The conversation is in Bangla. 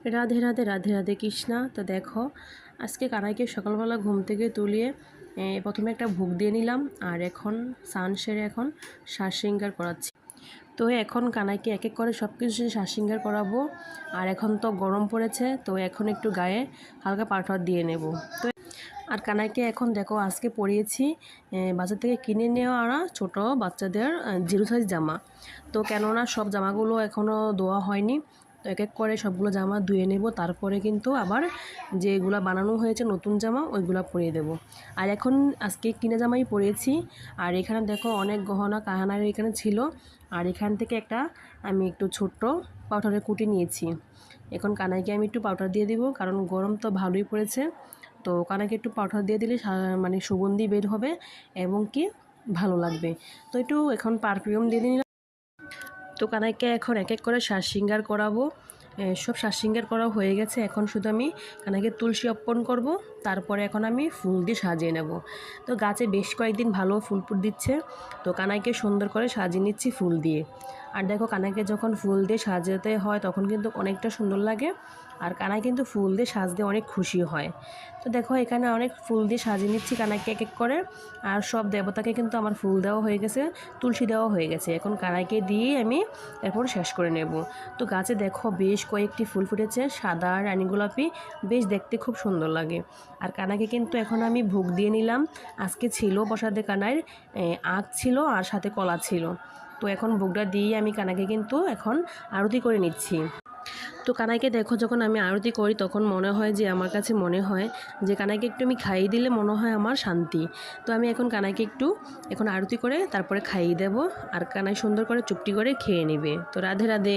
রাধে রাধে রাধে রাধে কৃষ্ণা। তো দেখো, আজকে কানাইকে সকালবেলা ঘুম থেকে তুলিয়ে প্রথমে একটা ভোগ দিয়ে নিলাম, আর এখন স্নান সেরে এখন শ্বাস শৃঙ্গার করাচ্ছি। তো এখন কানাইকে এক এক করে সব কিছু শ্বাস শৃঙ্গার করাবো। আর এখন তো গরম পড়েছে, তো এখন একটু গায়ে হালকা পাউডার দিয়ে নেব। তো আর কানাইকে এখন দেখো আজকে পরিয়েছি বাজার থেকে কিনে নেওয়া আনা ছোটো বাচ্চাদের জিরো সাইজ জামা। তো কেননা সব জামাগুলো এখনও ধোয়া হয়নি, তো এক এক করে সবগুলো জামা ধুয়ে নেব, তারপরে কিন্তু আবার যেগুলো বানানো হয়েছে নতুন জামা ওইগুলো পরিয়ে দেব। আর এখন আজকে কিনে জামাই পরিয়েছি। আর এখানে দেখো অনেক গহনা কাহানার এখানে ছিল, আর এখান থেকে একটা আমি একটু ছোট্ট পাউডারের কুটি নিয়েছি। এখন কানাইকে আমি একটু পাউডার দিয়ে দিব, কারণ গরম তো ভালোই পড়েছে। তো কানাইকে একটু পাউডার দিয়ে দিলে মানে সুগন্ধি বের হবে এবং কি ভালো লাগবে। তো একটু এখন পারফিউম দিয়ে দিলাম। তো কানাইকে এখন এক এক করে শ্বাস শৃঙ্গার করাবো। সব শ্বাস শৃঙ্গার করা হয়ে গেছে, এখন শুধু আমি কানাইকে তুলসী অর্পণ করব। তারপরে এখন আমি ফুল দিয়ে সাজিয়ে নেব। তো গাছে বেশ কয়েকদিন ভালো ফুল ফুট দিচ্ছে, তো কানাইকে সুন্দর করে সাজিয়ে নিচ্ছি ফুল দিয়ে। আর দেখো, কানাইকে যখন ফুল দিয়ে সাজাতে হয় তখন কিন্তু অনেকটা সুন্দর লাগে, আর কানাই কিন্তু ফুল দিয়ে সাজতে অনেক খুশি হয়। তো দেখো, এখানে অনেক ফুল দিয়ে সাজিয়ে নিচ্ছি কানাইকে এক এক করে। আর সব দেবতাকে কিন্তু আমার ফুল দেওয়া হয়ে গেছে, তুলসী দেওয়া হয়ে গেছে। এখন কানাইকে দিয়ে আমি এরপর শেষ করে নেব। তো গাছে দেখো বেশ কয়েকটি ফুল ফুটেছে, সাদা রানী গোলাপি, বেশ দেখতে খুব সুন্দর লাগে। আর কানাইকে কিন্তু এখন আমি ভোগ দিয়ে নিলাম। আজকে ছিল প্রসাদে কানাইয়ের আখ ছিল আর সাথে কলা ছিল। তো এখন ভোগটা দিয়ে আমি কানাইকে কিন্তু এখন আরতি করে নিচ্ছি। তো কানাইকে দেখো, যখন আমি আরতি করি তখন মনে হয় যে আমার কাছে মনে হয় যে কানাইকে একটু আমি খাইয়ে দিলে মনে হয় আমার শান্তি। তো আমি এখন কানাইকে একটু এখন আরতি করে তারপরে খাইয়ে দেব, আর কানাই সুন্দর করে চুপটি করে খেয়ে নেবে। তো রাধে রাধে।